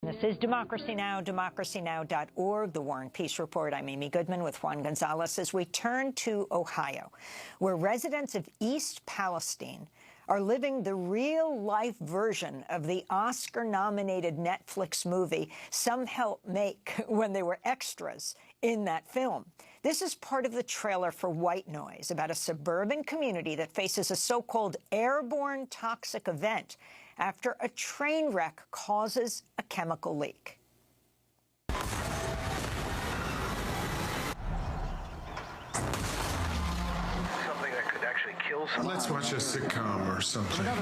This is Democracy Now!, democracynow.org, The War and Peace Report. I'm Amy Goodman with Juan Gonzalez as we turn to Ohio, where residents of East Palestine are living the real-life version of the Oscar-nominated Netflix movie some helped make when they were extras in that film. This is part of the trailer for White Noise, about a suburban community that faces a so-called airborne toxic event after a train wreck causes a chemical leak. Something that could actually kill someone. Let's watch a sitcom or something. No!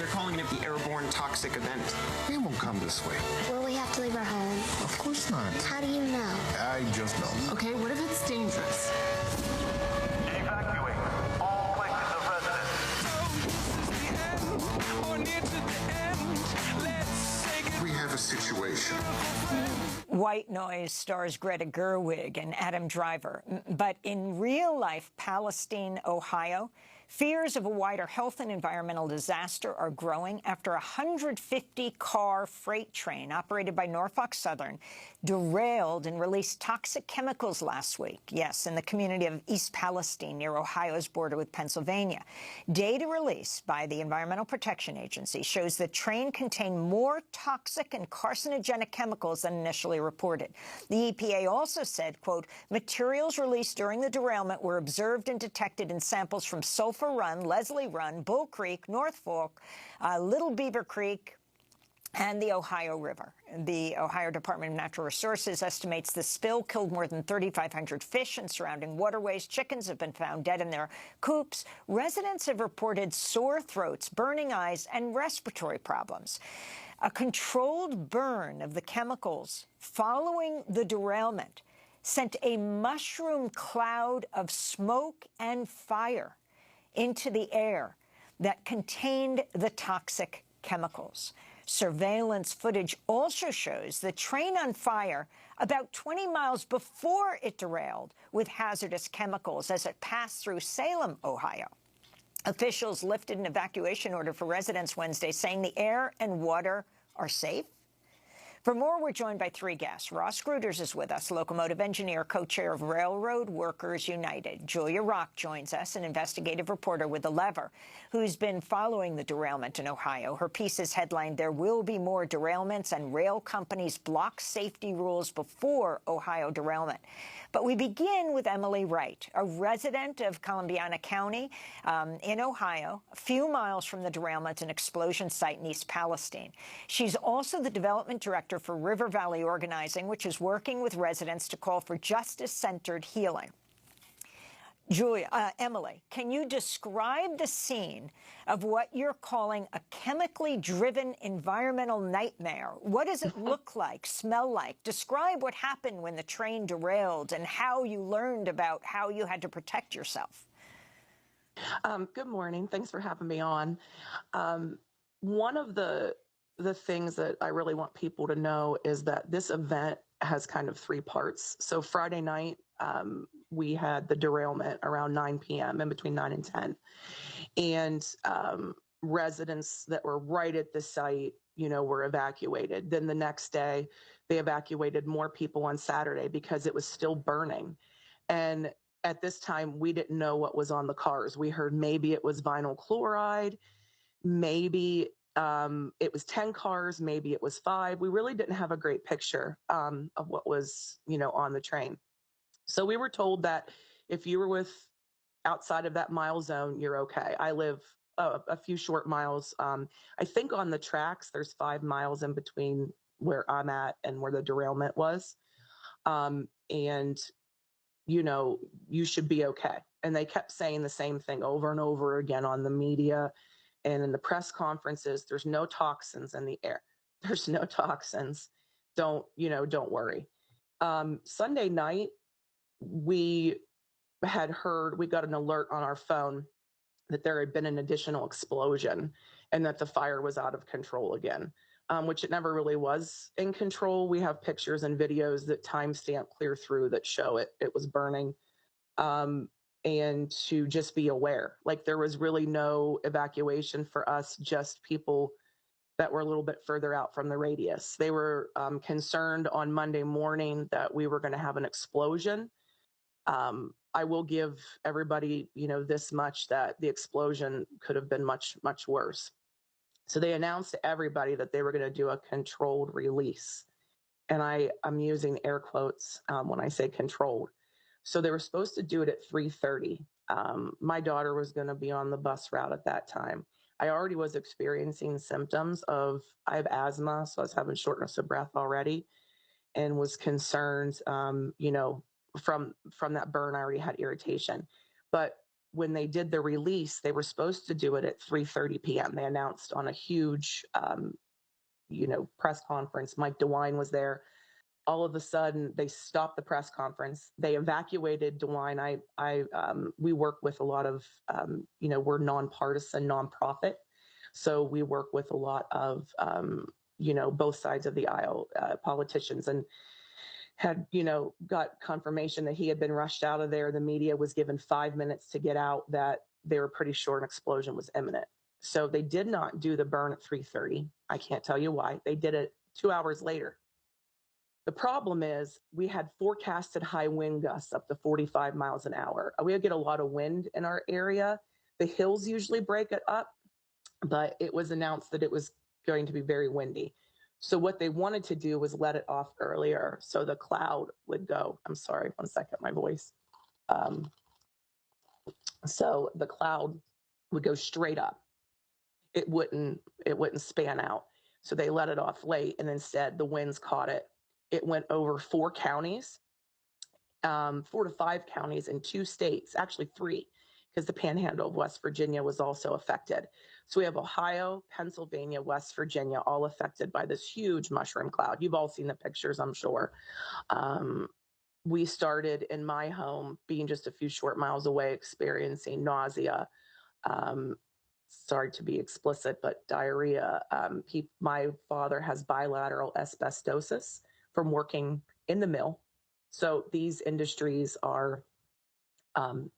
They're calling it the airborne toxic event. It won't come this way. Will we have to leave our home? Of course not. How do you know? I just know. Okay, what if it's dangerous? Evacuate all places of residence. We have a situation. White Noise stars Greta Gerwig and Adam Driver. But in real-life Palestine, Ohio, fears of a wider health and environmental disaster are growing after a 150-car freight train operated by Norfolk Southern derailed and released toxic chemicals last week. Yes, in the community of East Palestine near Ohio's border with Pennsylvania. Data released by the Environmental Protection Agency shows the train contained more toxic and carcinogenic chemicals than initially reported. The EPA also said, quote, materials released during the derailment were observed and detected in samples from Sulphur Run, Leslie Run, Bull Creek, North Fork, Little Beaver Creek, and the Ohio River. The Ohio Department of Natural Resources estimates the spill killed more than 3,500 fish in surrounding waterways. Chickens have been found dead in their coops. Residents have reported sore throats, burning eyes, and respiratory problems. A controlled burn of the chemicals following the derailment sent a mushroom cloud of smoke and fire into the air that contained the toxic chemicals. Surveillance footage also shows the train on fire about 20 miles before it derailed with hazardous chemicals as it passed through Salem, Ohio. Officials lifted an evacuation order for residents Wednesday, saying the air and water are safe. For more, we're joined by three guests. Ross Gruters is with us, locomotive engineer, co-chair of Railroad Workers United. Julia Rock joins us, an investigative reporter with The Lever, who's been following the derailment in Ohio. Her piece is headlined, "There Will Be More Derailments and Rail Companies Block Safety Rules Before Ohio Derailment." But we begin with Emily Wright, a resident of Columbiana County in Ohio, a few miles from the derailment and explosion site in East Palestine. She's also the development director for River Valley Organizing, which is working with residents to call for justice-centered healing. Emily, can you describe the scene of what you're calling a chemically driven environmental nightmare? What does it look like, smell like? Describe what happened when the train derailed and how you learned about how you had to protect yourself. Good morning. Thanks for having me on. One of the things that I really want people to know is that this event has kind of three parts. So Friday night, we had the derailment around 9 p.m., in between 9 and 10. And residents that were right at the site, were evacuated. Then the next day, they evacuated more people on Saturday because it was still burning. And at this time, we didn't know what was on the cars. We heard maybe it was vinyl chloride, maybe it was 10 cars, maybe it was 5. We really didn't have a great picture of what was, on the train. So we were told that if you were outside of that mile zone, you're okay. I live a few short miles. I think on the tracks, there's 5 miles in between where I'm at and where the derailment was. And, you should be okay. And they kept saying the same thing over and over again on the media and in the press conferences. There's no toxins in the air. There's no toxins. Don't worry. Sunday night, we got an alert on our phone that there had been an additional explosion and that the fire was out of control again, which it never really was in control. We have pictures and videos that timestamp clear through that show it was burning. And to just be aware, like there was really no evacuation for us, just people that were a little bit further out from the radius. They were concerned on Monday morning that we were going to have an explosion. I will give everybody, this much, that the explosion could have been much, much worse. So they announced to everybody that they were going to do a controlled release. And I'm using air quotes when I say controlled. So they were supposed to do it at 3:30. My daughter was going to be on the bus route at that time. I already was experiencing symptoms of, I have asthma, so I was having shortness of breath already, and was concerned, from that burn. I already had irritation. But when they did the release, they were supposed to do it at 3:30 p.m. They announced on a huge, press conference. Mike DeWine was there. All of a sudden, they stopped the press conference. They evacuated DeWine. We work with a lot of, we're nonpartisan, nonprofit, so we work with a lot of, both sides of the aisle, politicians, and had, got confirmation that he had been rushed out of there. The media was given 5 minutes to get out, that they were pretty sure an explosion was imminent. So they did not do the burn at 3:30. I can't tell you why. They did it 2 hours later. The problem is we had forecasted high wind gusts up to 45 miles an hour. We get a lot of wind in our area. The hills usually break it up, but it was announced that it was going to be very windy. So what they wanted to do was let it off earlier so the cloud would go. I'm sorry, 1 second, my voice. So the cloud would go straight up. It wouldn't span out. So they let it off late, and instead the winds caught it. It went over 4 counties, 4 to 5 counties in 2 states, actually 3, because the panhandle of West Virginia was also affected. So we have Ohio, Pennsylvania, West Virginia, all affected by this huge mushroom cloud. You've all seen the pictures, I'm sure. We started in my home, being just a few short miles away, experiencing nausea. Sorry to be explicit, but diarrhea. My father has bilateral asbestosis from working in the mill. So these industries are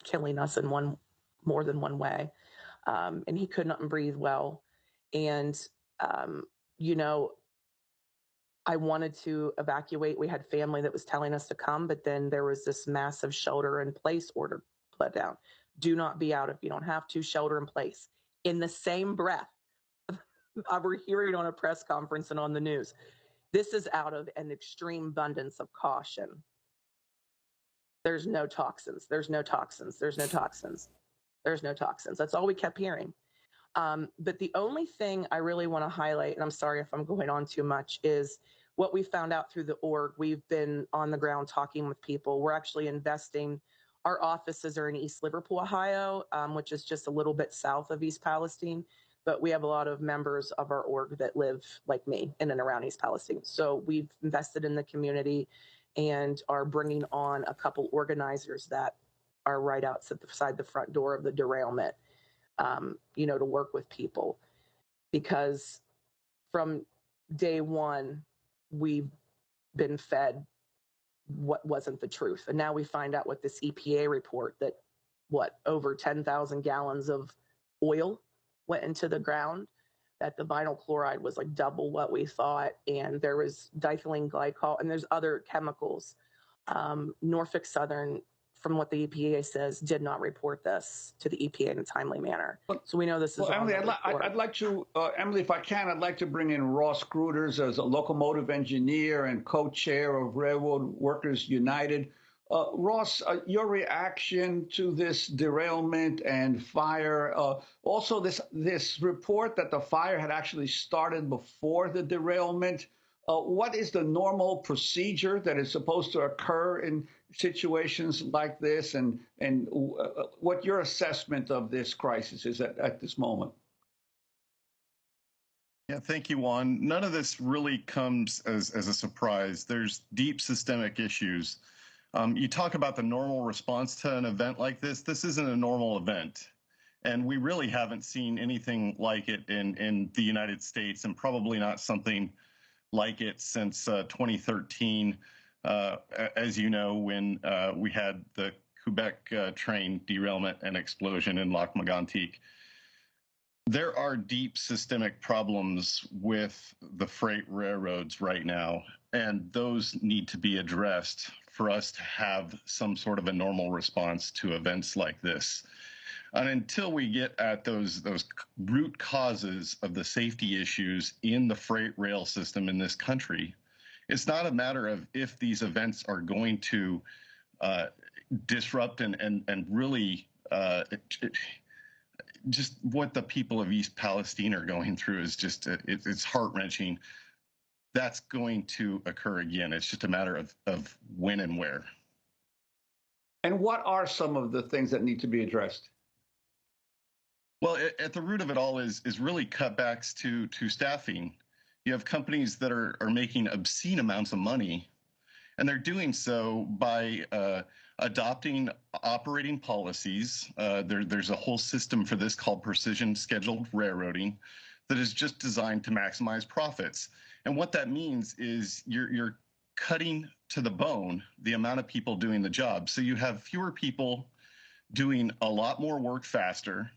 killing us in more than one way. And he could not breathe well. And, I wanted to evacuate. We had family that was telling us to come, but then there was this massive shelter in place order put down. Do not be out if you don't have to, shelter in place. In the same breath, we're hearing on a press conference and on the news, this is out of an extreme abundance of caution. There's no toxins. There's no toxins. There's no toxins. There's no toxins. That's all we kept hearing. But the only thing I really want to highlight, and I'm sorry if I'm going on too much, is what we found out through the org. We've been on the ground talking with people. We're actually investing. Our offices are in East Liverpool, Ohio, which is just a little bit south of East Palestine. But we have a lot of members of our org that live like me in and around East Palestine. So we've invested in the community and are bringing on a couple organizers that are right outside the front door of the derailment, to work with people. Because from day one, we've been fed what wasn't the truth. And now we find out with this EPA report that over 10,000 gallons of oil went into the ground, that the vinyl chloride was like double what we thought. And there was diethylene glycol, and there's other chemicals. Norfolk Southern, from what the EPA says, did not report this to the EPA in a timely manner. So we know this is well, Emily, I'd like to, Emily, if I can, I'd like to bring in Ross Gruters as a locomotive engineer and co-chair of Railroad Workers United. Ross, your reaction to this derailment and fire, also this report that the fire had actually started before the derailment. What is the normal procedure that is supposed to occur in situations like this, and what your assessment of this crisis is at this moment? Yeah, thank you, Juan. None of this really comes as a surprise. There's deep systemic issues. You talk about the normal response to an event like this. This isn't a normal event. And we really haven't seen anything like it in the United States, and probably not something like it since 2013, as you know, when we had the Quebec train derailment and explosion in Lac Mégantic. There are deep systemic problems with the freight railroads right now, and those need to be addressed for us to have some sort of a normal response to events like this. And until we get at those root causes of the safety issues in the freight rail system in this country, it's not a matter of if these events are going to disrupt and really just what the people of East Palestine are going through is just it's heart-wrenching. That's going to occur again. It's just a matter of when and where. And what are some of the things that need to be addressed? Well, at the root of it all is really cutbacks to staffing. You have companies that are making obscene amounts of money, and they're doing so by adopting operating policies. There's a whole system for this called precision scheduled railroading that is just designed to maximize profits. And what that means is you're cutting to the bone the amount of people doing the job. So you have fewer people doing a lot more work faster.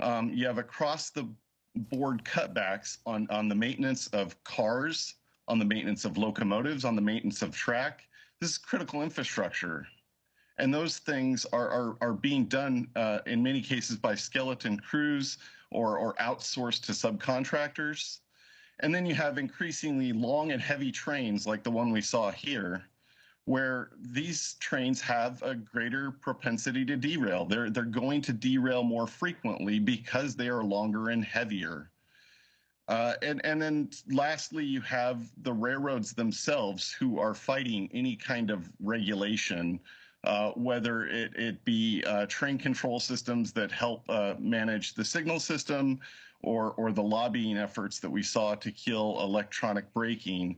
You have across the board cutbacks on the maintenance of cars, on the maintenance of locomotives, on the maintenance of track. This is critical infrastructure. And those things are being done in many cases by skeleton crews or outsourced to subcontractors. And then you have increasingly long and heavy trains like the one we saw here, where these trains have a greater propensity to derail. They're going to derail more frequently because they are longer and heavier. And then lastly, you have the railroads themselves who are fighting any kind of regulation, whether it be train control systems that help manage the signal system or the lobbying efforts that we saw to kill electronic braking,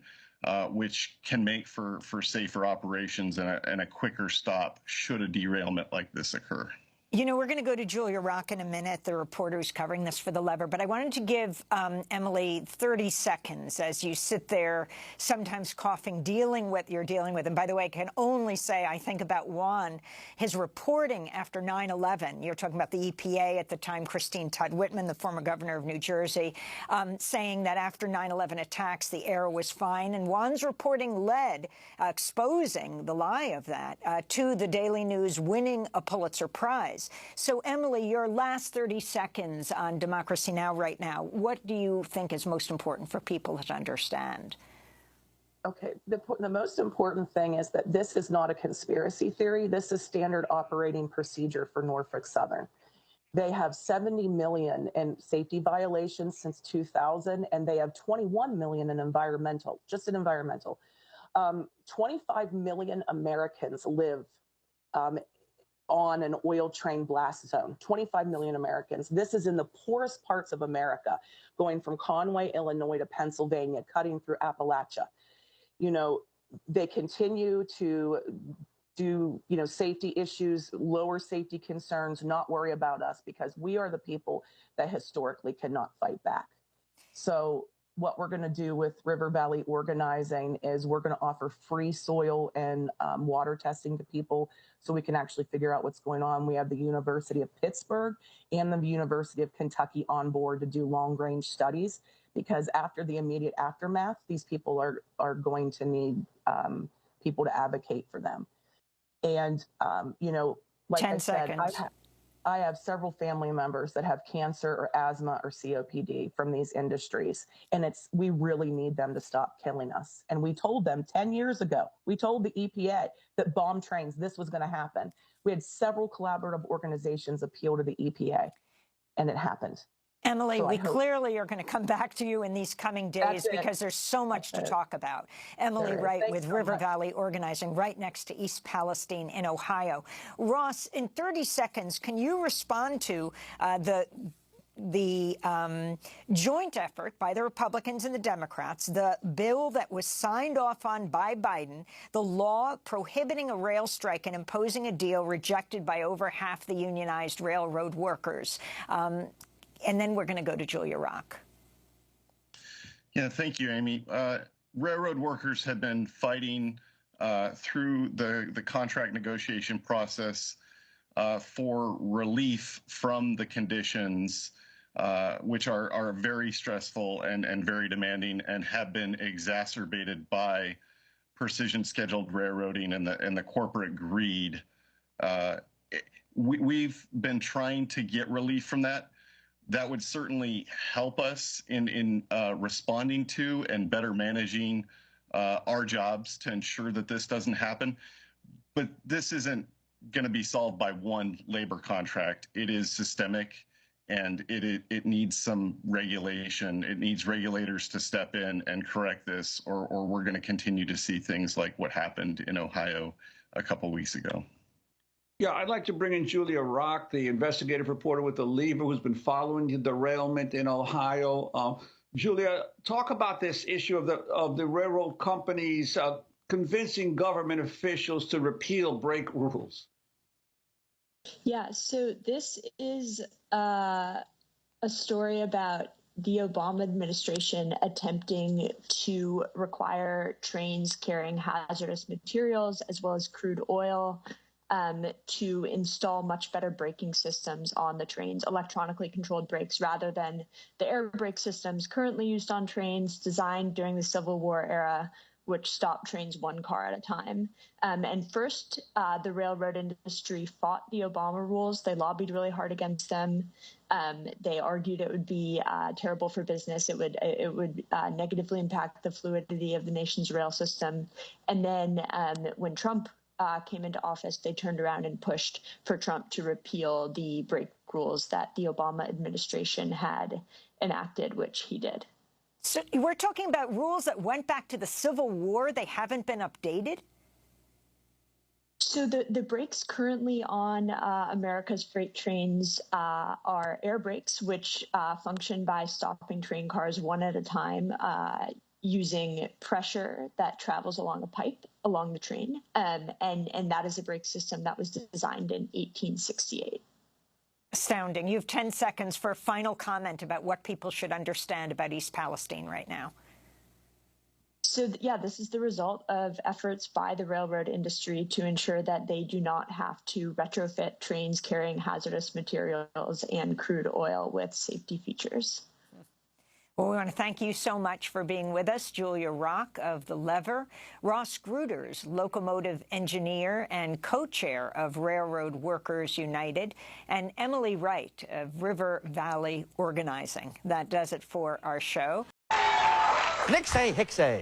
which can make for safer operations and a quicker stop should a derailment like this occur. You know, we're going to go to Julia Rock in a minute, the reporter who's covering this for The Lever, but I wanted to give Emily 30 seconds as you sit there, sometimes coughing, dealing with you're dealing with. And by the way, I can only say I think about Juan, his reporting after 9/11. You're talking about the EPA at the time, Christine Todd Whitman, the former governor of New Jersey, saying that after 9/11 attacks, the air was fine. And Juan's reporting led, exposing the lie of that, to the Daily News winning a Pulitzer Prize. So, Emily, your last 30 seconds on Democracy Now! Right now, what do you think is most important for people to understand? Okay, the most important thing is that this is not a conspiracy theory. This is standard operating procedure for Norfolk Southern. They have 70 million in safety violations since 2000, and they have 21 million in environmental, just in environmental. 25 million Americans live on an oil train blast zone, 25 million Americans. This is in the poorest parts of America, going from Conway, Illinois to Pennsylvania, cutting through Appalachia. You know, they continue to do, safety issues, lower safety concerns, not worry about us because we are the people that historically cannot fight back. So what we're going to do with River Valley Organizing is we're going to offer free soil and water testing to people so we can actually figure out what's going on. We have the University of Pittsburgh and the University of Kentucky on board to do long-range studies because after the immediate aftermath, these people are going to need people to advocate for them. And, like 10 I said, seconds. I have several family members that have cancer or asthma or COPD from these industries. And we really need them to stop killing us. And we told them 10 years ago, we told the EPA that bomb trains, this was going to happen. We had several collaborative organizations appeal to the EPA and it happened. Emily, So we clearly are going to come back to you in these coming days because there's so much to talk about. Emily Wright with River Valley Organizing, right next to East Palestine in Ohio. Ross, in 30 seconds, can you respond to the joint effort by the Republicans and the Democrats, the bill that was signed off on by Biden, the law prohibiting a rail strike and imposing a deal rejected by over half the unionized railroad workers? And then we're going to go to Julia Rock. Yeah, thank you, Amy. Railroad workers have been fighting through the contract negotiation process for relief from the conditions which are very stressful and very demanding and have been exacerbated by precision scheduled railroading and the corporate greed. We've been trying to get relief from that. That would certainly help us in responding to and better managing our jobs to ensure that this doesn't happen. But this isn't going to be solved by one labor contract. It is systemic, and it needs some regulation. It needs regulators to step in and correct this, or we're going to continue to see things like what happened in Ohio a couple weeks ago. Yeah, I'd like to bring in Julia Rock, the investigative reporter with The Lever, who's been following the derailment in Ohio. Julia, talk about this issue of the railroad companies convincing government officials to repeal brake rules. Yeah, so this is a story about the Obama administration attempting to require trains carrying hazardous materials as well as crude oil to install much better braking systems on the trains, electronically controlled brakes, rather than the air brake systems currently used on trains designed during the Civil War era, which stopped trains one car at a time. And first, the railroad industry fought the Obama rules. They lobbied really hard against them. They argued it would be terrible for business. It would negatively impact the fluidity of the nation's rail system. And then when Trump came into office, they turned around and pushed for Trump to repeal the brake rules that the Obama administration had enacted, which he did. So we're talking about rules that went back to the Civil War. They haven't been updated? So the brakes currently on America's freight trains are air brakes, which function by stopping train cars one at a time using pressure that travels along a pipe along the train. And that is a brake system that was designed in 1868. Astounding. You have 10 seconds for a final comment about what people should understand about East Palestine right now. So, yeah, this is the result of efforts by the railroad industry to ensure that they do not have to retrofit trains carrying hazardous materials and crude oil with safety features. Well, we want to thank you so much for being with us, Julia Rock of The Lever, Ross Gruters, locomotive engineer and co-chair of Railroad Workers United, and Emily Wright of River Valley Organizing. That does it for our show. Nixay Hicksay.